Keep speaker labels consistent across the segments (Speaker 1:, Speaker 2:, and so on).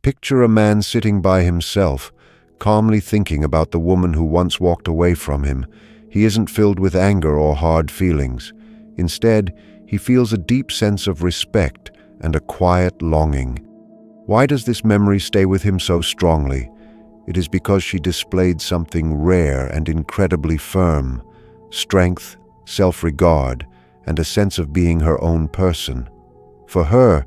Speaker 1: Picture a man sitting by himself, calmly thinking about the woman who once walked away from him. He isn't filled with anger or hard feelings. Instead, he feels a deep sense of respect and a quiet longing. Why does this memory stay with him so strongly? It is because she displayed something rare and incredibly firm: strength, self-regard, and a sense of being her own person. For her,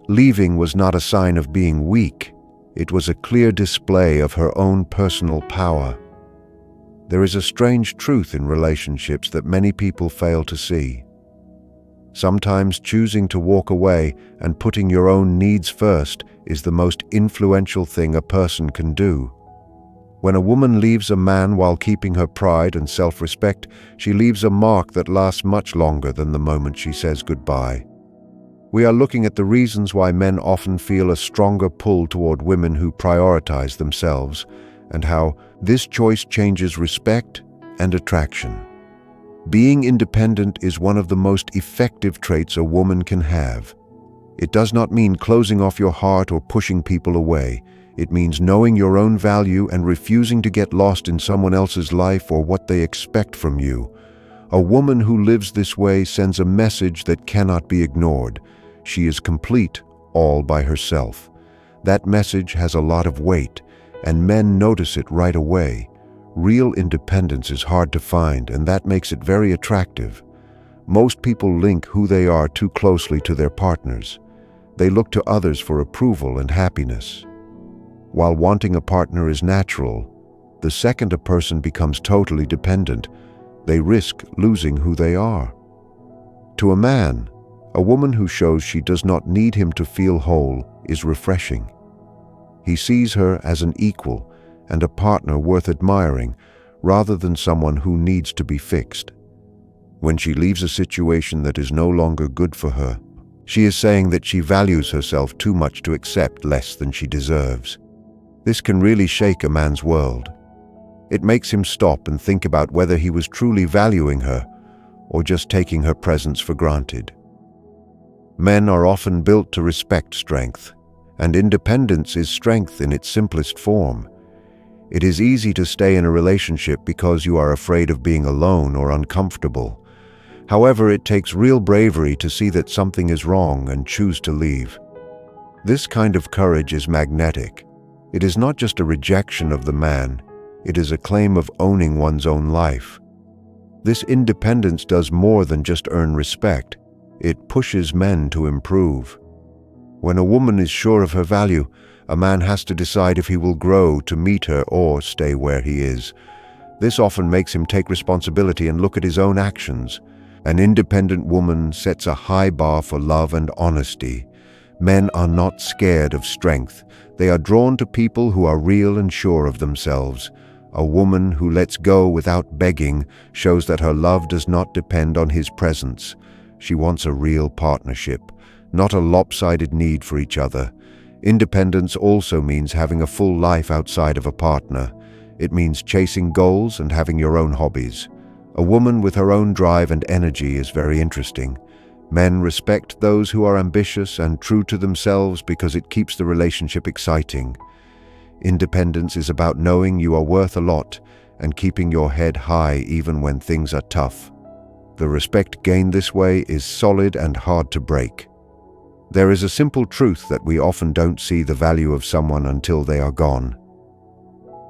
Speaker 1: leaving was not a sign of being weak. It was a clear display of her own personal power. There is a strange truth in relationships that many people fail to see. Sometimes choosing to walk away and putting your own needs first is the most influential thing a person can do. When a woman leaves a man while keeping her pride and self-respect, she leaves a mark that lasts much longer than the moment she says goodbye. We are looking at the reasons why men often feel a stronger pull toward women who prioritize themselves, and how this choice changes respect and attraction. Being independent is one of the most effective traits a woman can have. It does not mean closing off your heart or pushing people away. It means knowing your own value and refusing to get lost in someone else's life or what they expect from you. A woman who lives this way sends a message that cannot be ignored. She is complete all by herself. That message has a lot of weight, and men notice it right away. Real independence is hard to find, and that makes it very attractive. Most people link who they are too closely to their partners. They look to others for approval and happiness. While wanting a partner is natural, the second a person becomes totally dependent, they risk losing who they are. To a man, a woman who shows she does not need him to feel whole is refreshing. He sees her as an equal and a partner worth admiring, rather than someone who needs to be fixed. When she leaves a situation that is no longer good for her, she is saying that she values herself too much to accept less than she deserves. This can really shake a man's world. It makes him stop and think about whether he was truly valuing her or just taking her presence for granted. Men are often built to respect strength, and independence is strength in its simplest form. It is easy to stay in a relationship because you are afraid of being alone or uncomfortable. However, it takes real bravery to see that something is wrong and choose to leave. This kind of courage is magnetic. It is not just a rejection of the man, it is a claim of owning one's own life. This independence does more than just earn respect. It pushes men to improve. When a woman is sure of her value, a man has to decide if he will grow to meet her or stay where he is. This often makes him take responsibility and look at his own actions. An independent woman sets a high bar for love and honesty. Men are not scared of strength. They are drawn to people who are real and sure of themselves. A woman who lets go without begging shows that her love does not depend on his presence. She wants a real partnership, not a lopsided need for each other. Independence also means having a full life outside of a partner. It means chasing goals and having your own hobbies. A woman with her own drive and energy is very interesting. Men respect those who are ambitious and true to themselves because it keeps the relationship exciting. Independence is about knowing you are worth a lot and keeping your head high even when things are tough. The respect gained this way is solid and hard to break. There is a simple truth that we often don't see the value of someone until they are gone.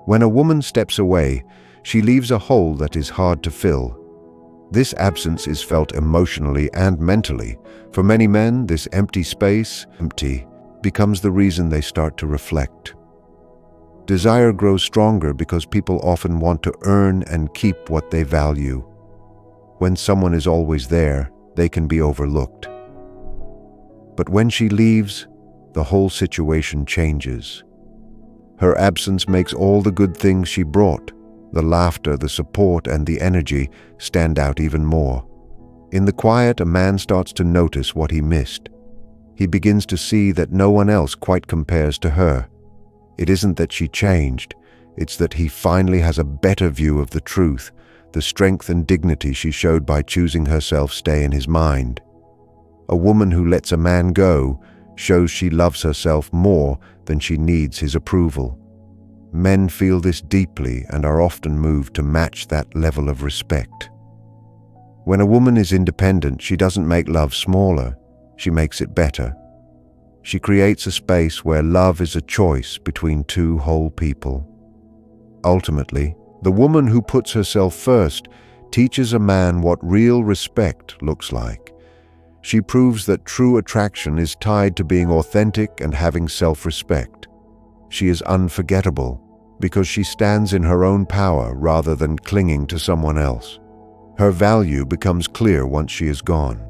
Speaker 1: When a woman steps away, she leaves a hole that is hard to fill. This absence is felt emotionally and mentally. For many men, this empty space, becomes the reason they start to reflect. Desire grows stronger because people often want to earn and keep what they value. When someone is always there, they can be overlooked. But when she leaves, the whole situation changes. Her absence makes all the good things she brought, the laughter, the support, and the energy, stand out even more. In the quiet, a man starts to notice what he missed. He begins to see that no one else quite compares to her. It isn't that she changed, it's that he finally has a better view of the truth. The strength and dignity she showed by choosing herself stay in his mind. A woman who lets a man go shows she loves herself more then she needs his approval. Men feel this deeply and are often moved to match that level of respect. When a woman is independent, she doesn't make love smaller, she makes it better. She creates a space where love is a choice between two whole people. Ultimately, the woman who puts herself first teaches a man what real respect looks like. She proves that true attraction is tied to being authentic and having self-respect. She is unforgettable because she stands in her own power rather than clinging to someone else. Her value becomes clear once she is gone.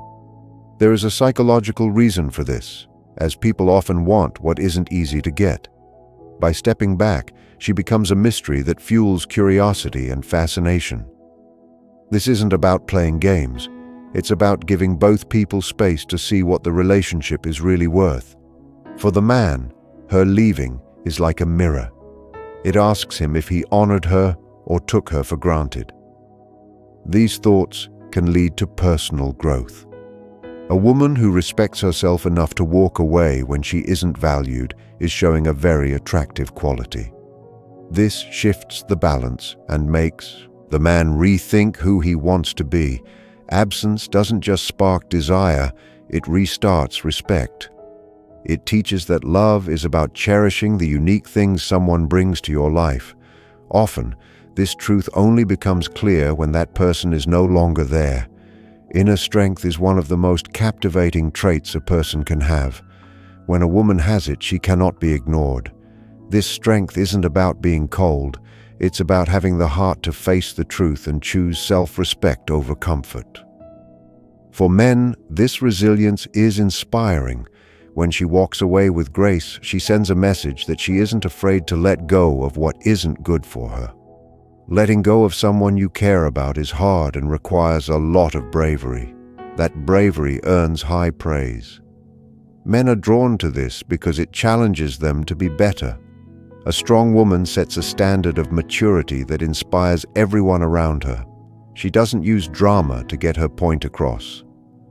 Speaker 1: There is a psychological reason for this, as people often want what isn't easy to get. By stepping back, she becomes a mystery that fuels curiosity and fascination. This isn't about playing games. It's about giving both people space to see what the relationship is really worth. For the man, her leaving is like a mirror. It asks him if he honored her or took her for granted. These thoughts can lead to personal growth. A woman who respects herself enough to walk away when she isn't valued is showing a very attractive quality. This shifts the balance and makes the man rethink who he wants to be. Absence doesn't just spark desire, it restarts respect. It teaches that love is about cherishing the unique things someone brings to your life. Often, this truth only becomes clear when that person is no longer there. Inner strength is one of the most captivating traits a person can have. When a woman has it, she cannot be ignored. This strength isn't about being cold, it's about having the heart to face the truth and choose self-respect over comfort. For men, this resilience is inspiring. When she walks away with grace, she sends a message that she isn't afraid to let go of what isn't good for her. Letting go of someone you care about is hard and requires a lot of bravery. That bravery earns high praise. Men are drawn to this because it challenges them to be better. A strong woman sets a standard of maturity that inspires everyone around her. She doesn't use drama to get her point across.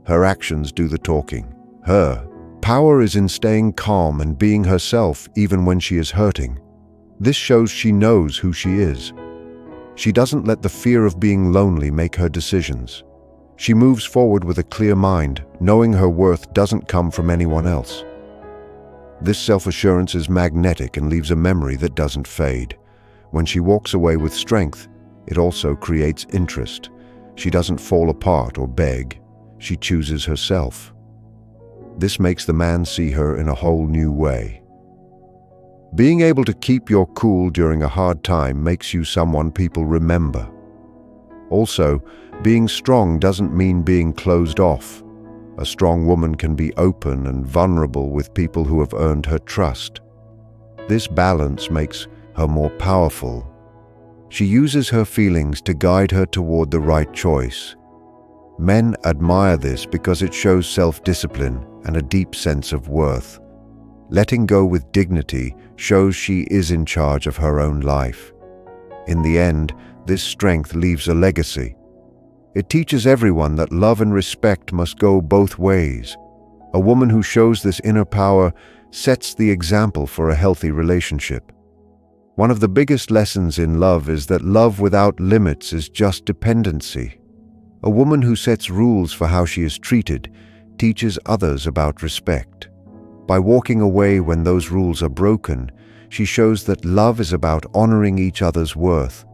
Speaker 1: Her actions do the talking. Her power is in staying calm and being herself even when she is hurting. This shows she knows who she is. She doesn't let the fear of being lonely make her decisions. She moves forward with a clear mind, knowing her worth doesn't come from anyone else. This self-assurance is magnetic and leaves a memory that doesn't fade. When she walks away with strength, it also creates interest. She doesn't fall apart or beg. She chooses herself. This makes the man see her in a whole new way. Being able to keep your cool during a hard time makes you someone people remember. Also, being strong doesn't mean being closed off. A strong woman can be open and vulnerable with people who have earned her trust. This balance makes her more powerful. She uses her feelings to guide her toward the right choice. Men admire this because it shows self-discipline and a deep sense of worth. Letting go with dignity shows she is in charge of her own life. In the end, this strength leaves a legacy. It teaches everyone that love and respect must go both ways. A woman who shows this inner power sets the example for a healthy relationship. One of the biggest lessons in love is that love without limits is just dependency. A woman who sets rules for how she is treated teaches others about respect. By walking away when those rules are broken, she shows that love is about honoring each other's worth.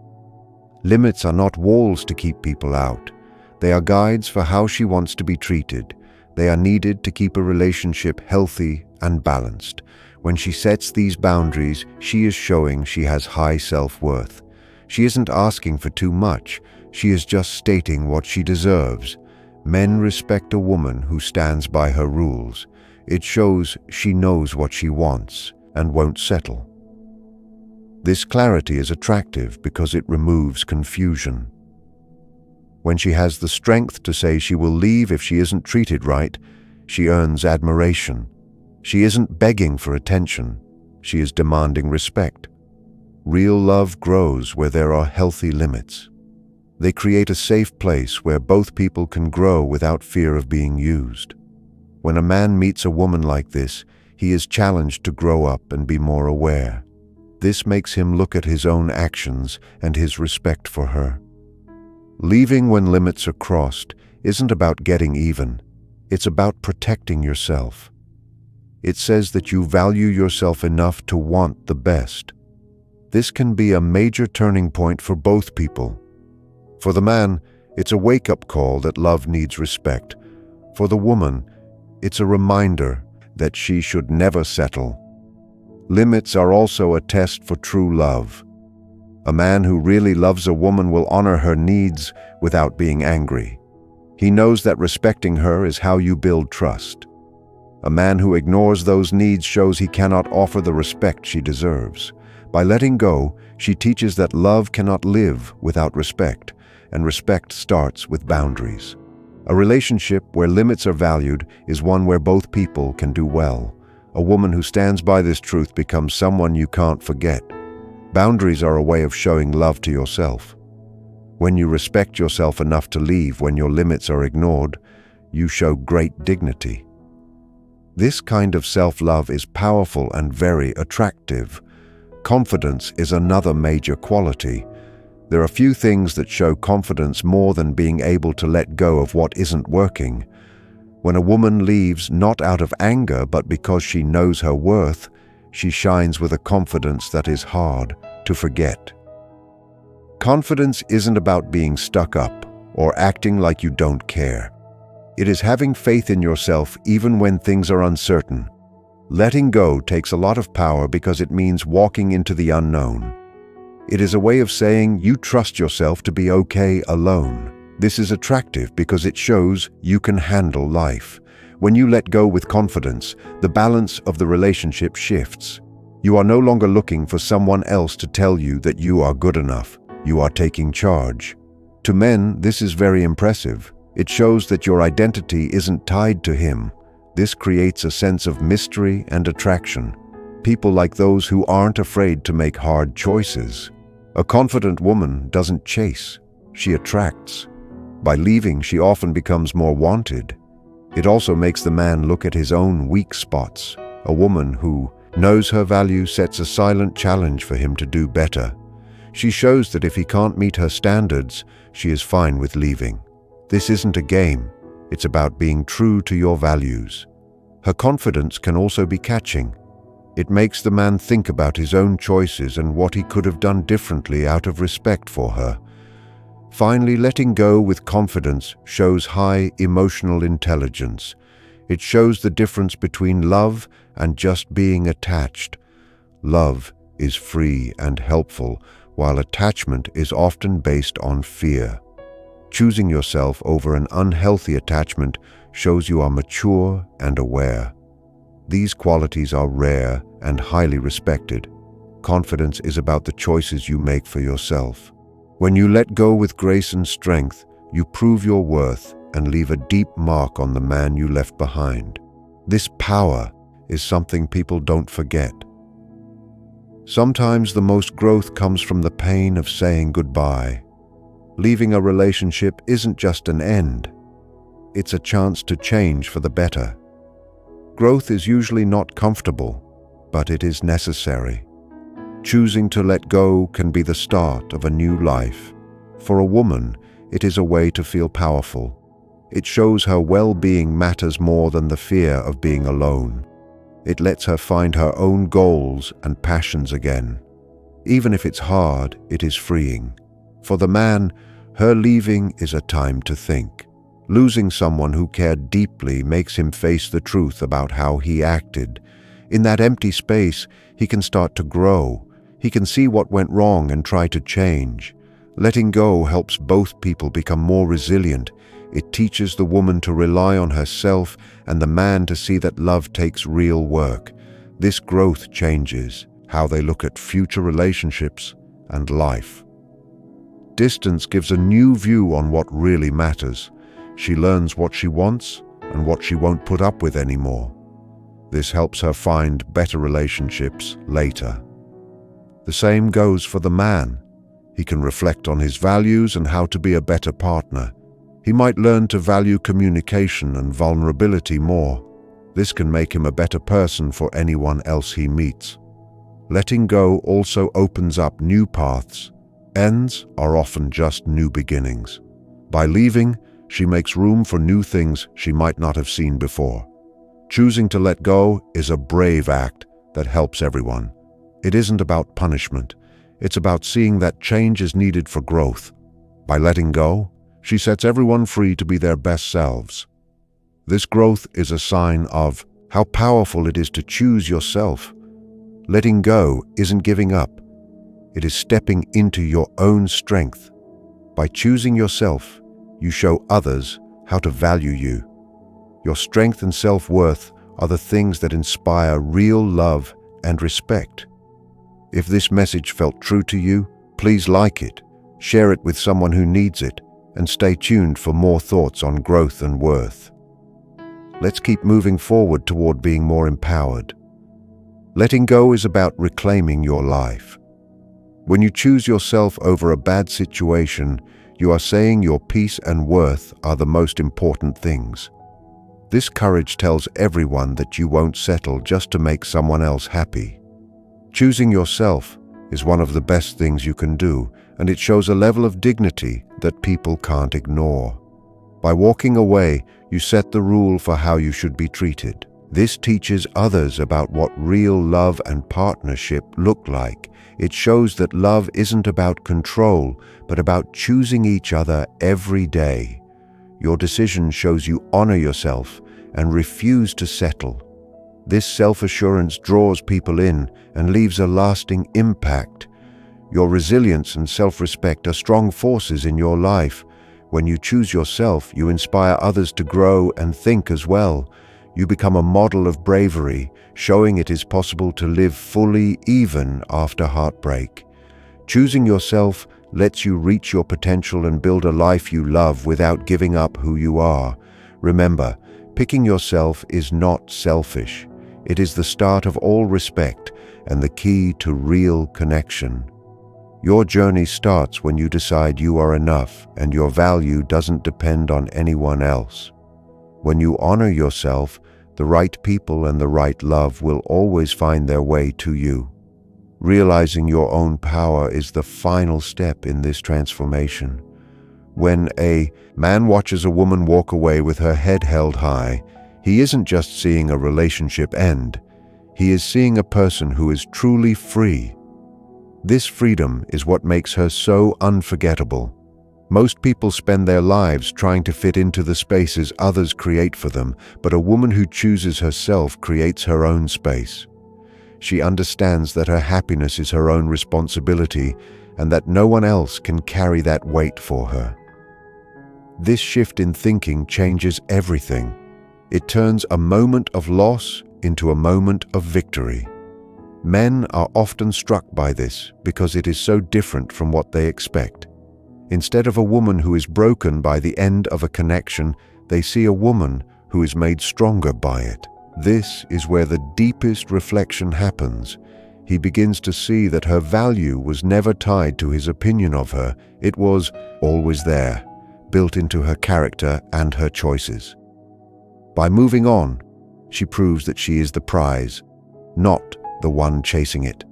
Speaker 1: Limits are not walls to keep people out. They are guides for how she wants to be treated. They are needed to keep a relationship healthy and balanced. When she sets these boundaries, she is showing she has high self-worth. She isn't asking for too much. She is just stating what she deserves. Men respect a woman who stands by her rules. It shows she knows what she wants and won't settle. This clarity is attractive because it removes confusion. When she has the strength to say she will leave if she isn't treated right, she earns admiration. She isn't begging for attention. She is demanding respect. Real love grows where there are healthy limits. They create a safe place where both people can grow without fear of being used. When a man meets a woman like this, he is challenged to grow up and be more aware. This makes him look at his own actions and his respect for her. Leaving when limits are crossed isn't about getting even. It's about protecting yourself. It says that you value yourself enough to want the best. This can be a major turning point for both people. For the man, it's a wake-up call that love needs respect. For the woman, it's a reminder that she should never settle. Limits are also a test for true love. A man who really loves a woman will honor her needs without being angry. He knows that respecting her is how you build trust. A man who ignores those needs shows he cannot offer the respect she deserves. By letting go, she teaches that love cannot live without respect, and respect starts with boundaries. A relationship where limits are valued is one where both people can do well. A woman who stands by this truth becomes someone you can't forget. Boundaries are a way of showing love to yourself. When you respect yourself enough to leave when your limits are ignored, you show great dignity. This kind of self-love is powerful and very attractive. Confidence is another major quality. There are few things that show confidence more than being able to let go of what isn't working. When a woman leaves not out of anger but because she knows her worth, she shines with a confidence that is hard to forget. Confidence isn't about being stuck up or acting like you don't care. It is having faith in yourself even when things are uncertain. Letting go takes a lot of power because it means walking into the unknown. It is a way of saying you trust yourself to be okay alone. This is attractive because it shows you can handle life. When you let go with confidence, the balance of the relationship shifts. You are no longer looking for someone else to tell you that you are good enough. You are taking charge. To men, this is very impressive. It shows that your identity isn't tied to him. This creates a sense of mystery and attraction. People like those who aren't afraid to make hard choices. A confident woman doesn't chase, she attracts. By leaving, she often becomes more wanted. It also makes the man look at his own weak spots. A woman who knows her value sets a silent challenge for him to do better. She shows that if he can't meet her standards, she is fine with leaving. This isn't a game. It's about being true to your values. Her confidence can also be catching. It makes the man think about his own choices and what he could have done differently out of respect for her. Finally, letting go with confidence shows high emotional intelligence. It shows the difference between love and just being attached. Love is free and helpful, while attachment is often based on fear. Choosing yourself over an unhealthy attachment shows you are mature and aware. These qualities are rare and highly respected. Confidence is about the choices you make for yourself. When you let go with grace and strength, you prove your worth and leave a deep mark on the man you left behind. This power is something people don't forget. Sometimes the most growth comes from the pain of saying goodbye. Leaving a relationship isn't just an end. It's a chance to change for the better. Growth is usually not comfortable, but it is necessary. Choosing to let go can be the start of a new life. For a woman, it is a way to feel powerful. It shows her well-being matters more than the fear of being alone. It lets her find her own goals and passions again. Even if it's hard, it is freeing. For the man, her leaving is a time to think. Losing someone who cared deeply makes him face the truth about how he acted. In that empty space, he can start to grow. He can see what went wrong and try to change. Letting go helps both people become more resilient. It teaches the woman to rely on herself and the man to see that love takes real work. This growth changes how they look at future relationships and life. Distance gives a new view on what really matters. She learns what she wants and what she won't put up with anymore. This helps her find better relationships later. The same goes for the man. He can reflect on his values and how to be a better partner. He might learn to value communication and vulnerability more. This can make him a better person for anyone else he meets. Letting go also opens up new paths. Ends are often just new beginnings. By leaving, she makes room for new things she might not have seen before. Choosing to let go is a brave act that helps everyone. It isn't about punishment. It's about seeing that change is needed for growth. By letting go, she sets everyone free to be their best selves. This growth is a sign of how powerful it is to choose yourself. Letting go isn't giving up. It is stepping into your own strength. By choosing yourself, you show others how to value you. Your strength and self-worth are the things that inspire real love and respect. If this message felt true to you, please like it, share it with someone who needs it, and stay tuned for more thoughts on growth and worth. Let's keep moving forward toward being more empowered. Letting go is about reclaiming your life. When you choose yourself over a bad situation, you are saying your peace and worth are the most important things. This courage tells everyone that you won't settle just to make someone else happy. Choosing yourself is one of the best things you can do, and it shows a level of dignity that people can't ignore. By walking away, you set the rule for how you should be treated. This teaches others about what real love and partnership look like. It shows that love isn't about control, but about choosing each other every day. Your decision shows you honor yourself and refuse to settle. This self-assurance draws people in and leaves a lasting impact. Your resilience and self-respect are strong forces in your life. When you choose yourself, you inspire others to grow and think as well. You become a model of bravery, showing it is possible to live fully even after heartbreak. Choosing yourself lets you reach your potential and build a life you love without giving up who you are. Remember, picking yourself is not selfish. It is the start of all respect and the key to real connection. Your journey starts when you decide you are enough and your value doesn't depend on anyone else. When you honor yourself, the right people and the right love will always find their way to you. Realizing your own power is the final step in this transformation. When a man watches a woman walk away with her head held high, he isn't just seeing a relationship end. He is seeing a person who is truly free. This freedom is what makes her so unforgettable. Most people spend their lives trying to fit into the spaces others create for them, but a woman who chooses herself creates her own space. She understands that her happiness is her own responsibility and that no one else can carry that weight for her. This shift in thinking changes everything. It turns a moment of loss into a moment of victory. Men are often struck by this because it is so different from what they expect. Instead of a woman who is broken by the end of a connection, they see a woman who is made stronger by it. This is where the deepest reflection happens. He begins to see that her value was never tied to his opinion of her. It was always there, built into her character and her choices. By moving on, she proves that she is the prize, not the one chasing it.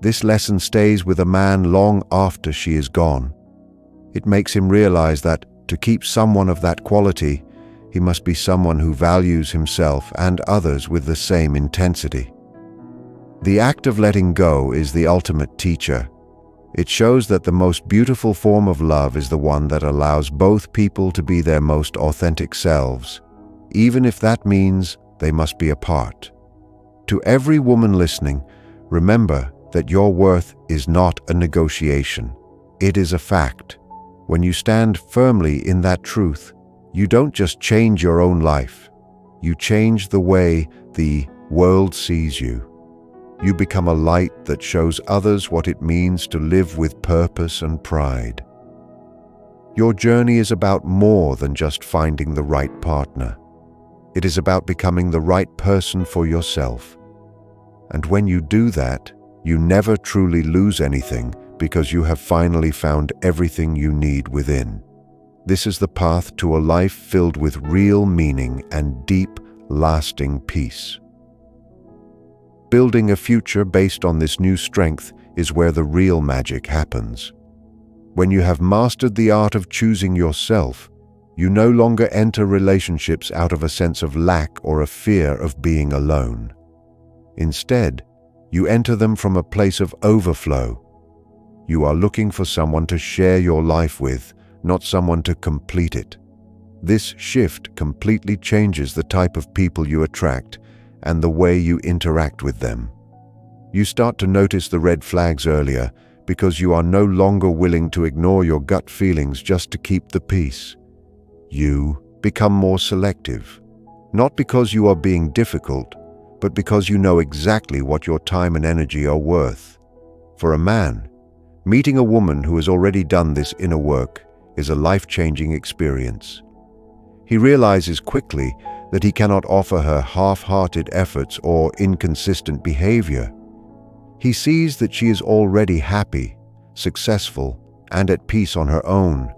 Speaker 1: This lesson stays with a man long after she is gone. It makes him realize that to keep someone of that quality, he must be someone who values himself and others with the same intensity. The act of letting go is the ultimate teacher. It shows that the most beautiful form of love is the one that allows both people to be their most authentic selves, even if that means they must be apart. To every woman listening, remember that your worth is not a negotiation. It is a fact. When you stand firmly in that truth, you don't just change your own life. You change the way the world sees you. You become a light that shows others what it means to live with purpose and pride. Your journey is about more than just finding the right partner. It is about becoming the right person for yourself. And when you do that, you never truly lose anything because you have finally found everything you need within. This is the path to a life filled with real meaning and deep, lasting peace. Building a future based on this new strength is where the real magic happens. When you have mastered the art of choosing yourself, you no longer enter relationships out of a sense of lack or a fear of being alone. Instead, you enter them from a place of overflow. You are looking for someone to share your life with, not someone to complete it. This shift completely changes the type of people you attract and the way you interact with them. You start to notice the red flags earlier because you are no longer willing to ignore your gut feelings just to keep the peace. You become more selective, not because you are being difficult, but because you know exactly what your time and energy are worth. For a man, meeting a woman who has already done this inner work is a life-changing experience. He realizes quickly that he cannot offer her half-hearted efforts or inconsistent behavior. He sees that she is already happy, successful, and at peace on her own,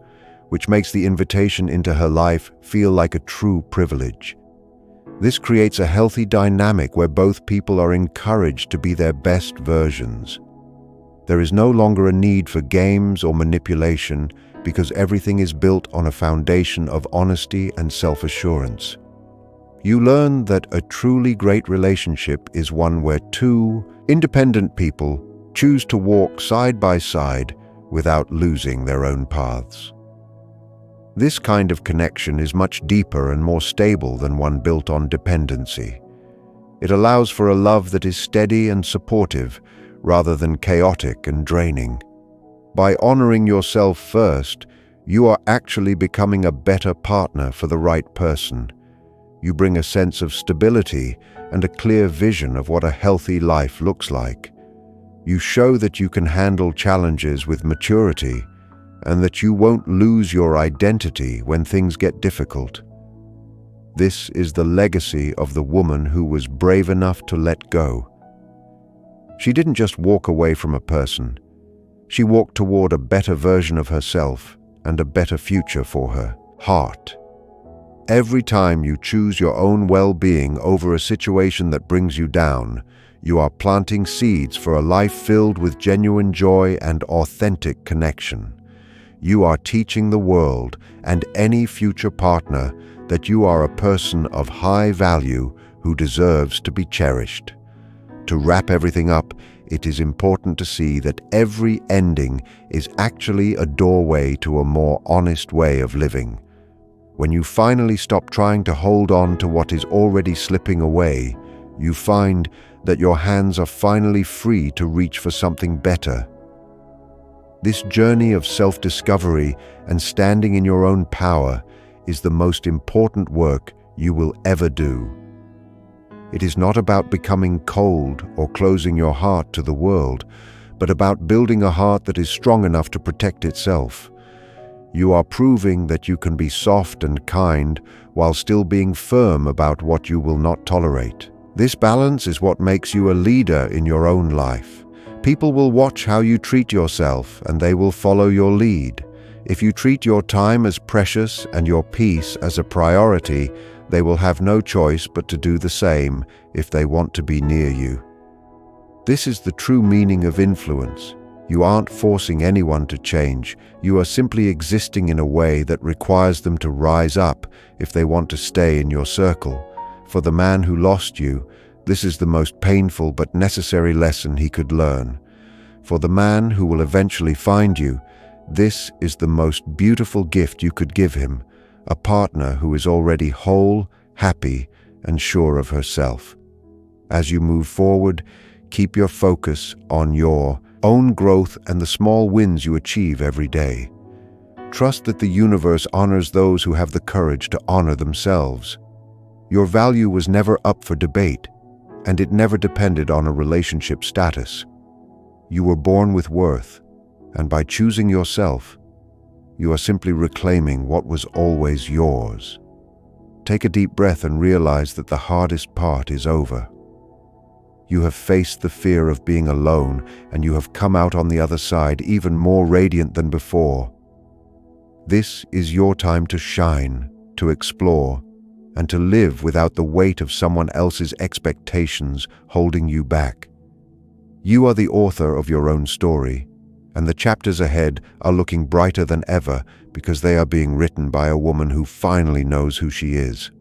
Speaker 1: which makes the invitation into her life feel like a true privilege. This creates a healthy dynamic where both people are encouraged to be their best versions. There is no longer a need for games or manipulation because everything is built on a foundation of honesty and self-assurance. You learn that a truly great relationship is one where two independent people choose to walk side by side without losing their own paths. This kind of connection is much deeper and more stable than one built on dependency. It allows for a love that is steady and supportive rather than chaotic and draining. By honoring yourself first, you are actually becoming a better partner for the right person. You bring a sense of stability and a clear vision of what a healthy life looks like. You show that you can handle challenges with maturity and that you won't lose your identity when things get difficult. This is the legacy of the woman who was brave enough to let go. She didn't just walk away from a person. She walked toward a better version of herself and a better future for her heart. Every time you choose your own well-being over a situation that brings you down, you are planting seeds for a life filled with genuine joy and authentic connection. You are teaching the world and any future partner that you are a person of high value who deserves to be cherished. To wrap everything up, it is important to see that every ending is actually a doorway to a more honest way of living. When you finally stop trying to hold on to what is already slipping away, you find that your hands are finally free to reach for something better. This journey of self-discovery and standing in your own power is the most important work you will ever do. It is not about becoming cold or closing your heart to the world, but about building a heart that is strong enough to protect itself. You are proving that you can be soft and kind while still being firm about what you will not tolerate. This balance is what makes you a leader in your own life. People will watch how you treat yourself and they will follow your lead. If you treat your time as precious and your peace as a priority, they will have no choice but to do the same if they want to be near you. This is the true meaning of influence. You aren't forcing anyone to change. You are simply existing in a way that requires them to rise up if they want to stay in your circle. For the man who lost you, this is the most painful but necessary lesson he could learn. For the man who will eventually find you, this is the most beautiful gift you could give him, a partner who is already whole, happy, and sure of herself. As you move forward, keep your focus on your own growth and the small wins you achieve every day. Trust that the universe honors those who have the courage to honor themselves. Your value was never up for debate, and it never depended on a relationship status. You were born with worth, and by choosing yourself, you are simply reclaiming what was always yours. Take a deep breath and realize that the hardest part is over. You have faced the fear of being alone, and you have come out on the other side even more radiant than before. This is your time to shine, to explore, and to live without the weight of someone else's expectations holding you back. You are the author of your own story, and the chapters ahead are looking brighter than ever because they are being written by a woman who finally knows who she is.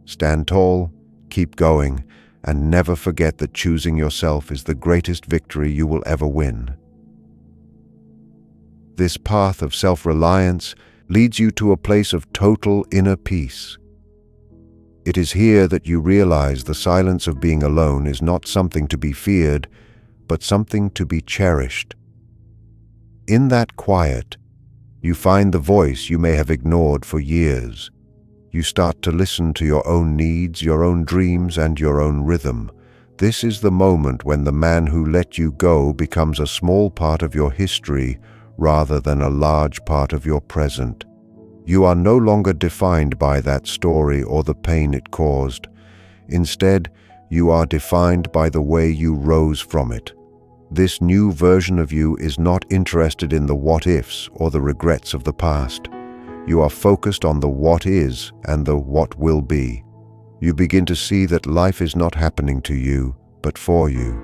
Speaker 1: Stand tall, keep going, and never forget that choosing yourself is the greatest victory you will ever win. This path of self-reliance leads you to a place of total inner peace. It is here that you realize the silence of being alone is not something to be feared, but something to be cherished. In that quiet, you find the voice you may have ignored for years. You start to listen to your own needs, your own dreams, and your own rhythm. This is the moment when the man who let you go becomes a small part of your history rather than a large part of your present. You are no longer defined by that story or the pain it caused. Instead, you are defined by the way you rose from it. This new version of you is not interested in the what-ifs or the regrets of the past. You are focused on the what is and the what will be. You begin to see that life is not happening to you, but for you.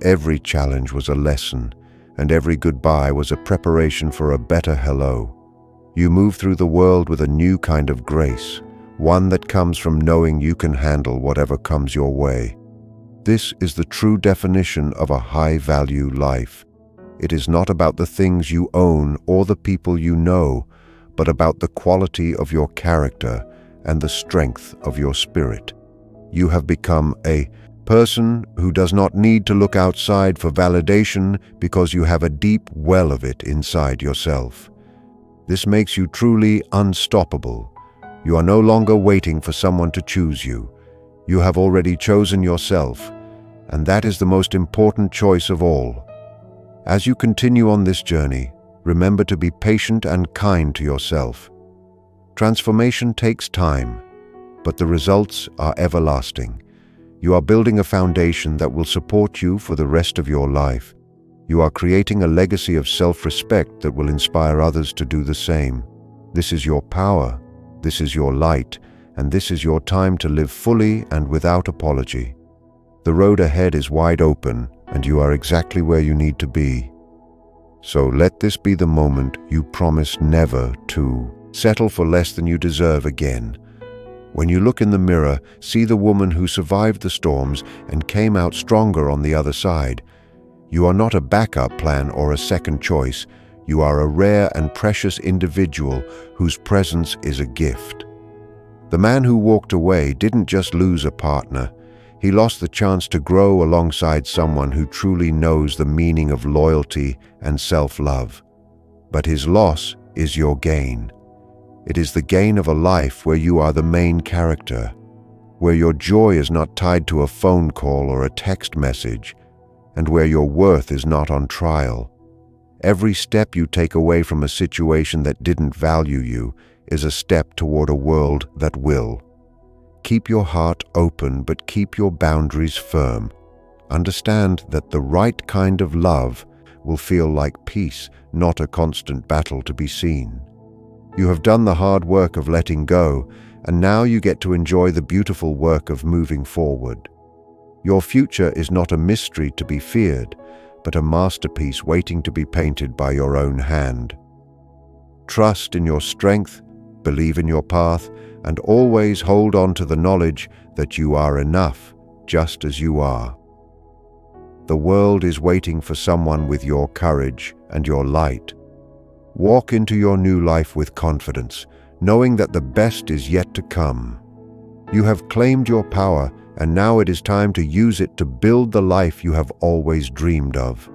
Speaker 1: Every challenge was a lesson, and every goodbye was a preparation for a better hello. You move through the world with a new kind of grace, one that comes from knowing you can handle whatever comes your way. This is the true definition of a high-value life. It is not about the things you own or the people you know, but about the quality of your character and the strength of your spirit. You have become a person who does not need to look outside for validation because you have a deep well of it inside yourself. This makes you truly unstoppable. You are no longer waiting for someone to choose you. You have already chosen yourself, and that is the most important choice of all. As you continue on this journey, remember to be patient and kind to yourself. Transformation takes time, but the results are everlasting. You are building a foundation that will support you for the rest of your life. You are creating a legacy of self-respect that will inspire others to do the same. This is your power, this is your light, and this is your time to live fully and without apology. The road ahead is wide open, and you are exactly where you need to be. So let this be the moment you promise never to settle for less than you deserve again. When you look in the mirror, see the woman who survived the storms and came out stronger on the other side. You are not a backup plan or a second choice. You are a rare and precious individual whose presence is a gift. The man who walked away didn't just lose a partner. He lost the chance to grow alongside someone who truly knows the meaning of loyalty and self-love. But his loss is your gain. It is the gain of a life where you are the main character, where your joy is not tied to a phone call or a text message, and where your worth is not on trial. Every step you take away from a situation that didn't value you is a step toward a world that will. Keep your heart open, but keep your boundaries firm. Understand that the right kind of love will feel like peace, not a constant battle to be seen. You have done the hard work of letting go, and now you get to enjoy the beautiful work of moving forward. Your future is not a mystery to be feared, but a masterpiece waiting to be painted by your own hand. Trust in your strength, believe in your path, and always hold on to the knowledge that you are enough, just as you are. The world is waiting for someone with your courage and your light. Walk into your new life with confidence, knowing that the best is yet to come. You have claimed your power, and now it is time to use it to build the life you have always dreamed of.